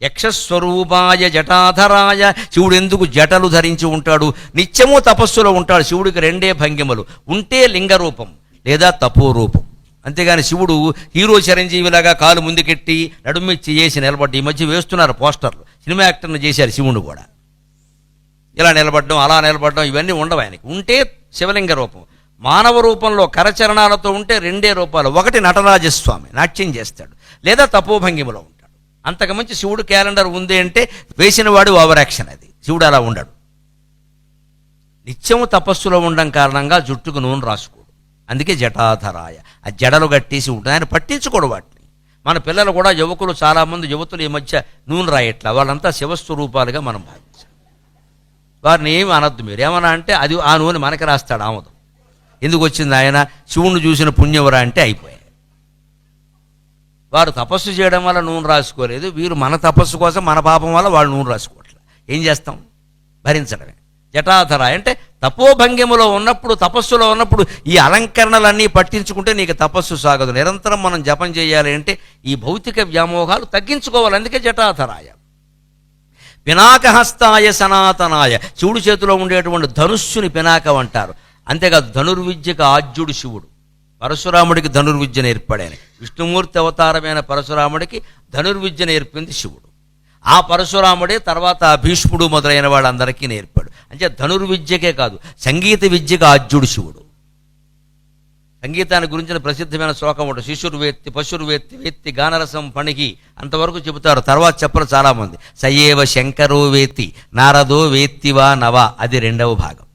యక్షస్వరూపాయ జటాధరాయ, శివుడు ఎందుకు జటలు ధరించి ఉంటాడు? నిత్యము తపస్సులో ఉంటాడు. శివుడికి రెండే భంగిమలు, ఉంటే లింగరూపం లేదా తపోరూపం. అంతేగాని శివుడు హీరో చిరంజీవిలాగా కాలు ముందుకెట్టి నడుమిచ్చి చేసి నిలబడ్డ, ఈ మధ్య వేస్తున్నారు పోస్టర్లు, సినిమా యాక్టర్ని చేశారు శివుడు కూడా. ఇలా నిలబడడం అలా నిలబడడం ఇవన్నీ ఉండవు ఆయనకి. ఉంటే శివలింగ రూపం. మానవ రూపంలో కరచరణాలతో ఉంటే రెండే రూపాలు, ఒకటి నటరాజస్వామి నాట్యం చేస్తాడు, లేదా తపోభంగిమలో ఉంటాడు. అంతకుమించి శివుడు క్యాలెండర్ ఉంది అంటే వేసినవాడు ఓవర్ యాక్షన్. అది శివుడు అలా ఉండడు. నిత్యము తపస్సులో ఉండడం కారణంగా జుట్టుకు నూనె రాసుకోడు. అందుకే జటాధరాయ, ఆ జడలు కట్టేసి ఉంటుంది. ఆయన పట్టించుకోడు వాటిని. మన పిల్లలు కూడా యువకులు చాలామంది యువతులు ఈ మధ్య నూనె రాయట్లా, వాళ్ళంతా శివస్వరూపాలుగా మనం భావించాం. వారిని ఏమి అనొద్దు మీరు. ఏమన్నా అంటే అది ఆ నూనె మనకి రాస్తాడు ఆమోదం. ఎందుకు వచ్చింది? ఆయన శివుణ్ణి చూసిన పుణ్యవరా అంటే అయిపోయాయి. వారు తపస్సు చేయడం వల్ల నూనె రాసుకోలేదు, వీరు మన తపస్సు కోసం మన పాపం వల్ల వాళ్ళు నూనె రాసుకోవట్లేదు. ఏం చేస్తాం? భరించడమే. జటాధరాయ అంటే తపోభంగిమలో ఉన్నప్పుడు, తపస్సులో ఉన్నప్పుడు ఈ అలంకరణలన్నీ పట్టించుకుంటే నీకు తపస్సు సాగదు. నిరంతరం మనం జపం చేయాలి అంటే ఈ భౌతిక వ్యామోహాలు తగ్గించుకోవాలి. అందుకే జటాధరాయ. పినాకహస్తాయ సనాతనాయ, శివుడి చేతిలో ఉండేటువంటి ధనుస్సుని పినాకం అంటారు. అంతేకాదు ధనుర్విద్యకు ఆద్యుడు శివుడు. పరశురాముడికి ధనుర్విద్య నేర్పాడని. విష్ణుమూర్తి అవతారమైన పరశురాముడికి ధనుర్విద్య నేర్పింది శివుడు. ఆ పరశురాముడే తర్వాత భీష్ముడు మొదలైన వాళ్ళందరికీ నేర్పాడు. అంటే ధనుర్విద్యకే కాదు, సంగీత విద్యకు ఆద్యుడు శివుడు. సంగీతాన్ని గురించిన ప్రసిద్ధమైన శ్లోకం ఉంటుంది, శిశుర్వేత్తి పశుర్వేత్తి వేత్తి గానరసం పణికి, అంతవరకు చెబుతారు. తర్వాత చెప్పరు చాలామంది. సయేవ శంకరో వేత్తి నారదో వేత్తివా నవ, అది రెండవ భాగం.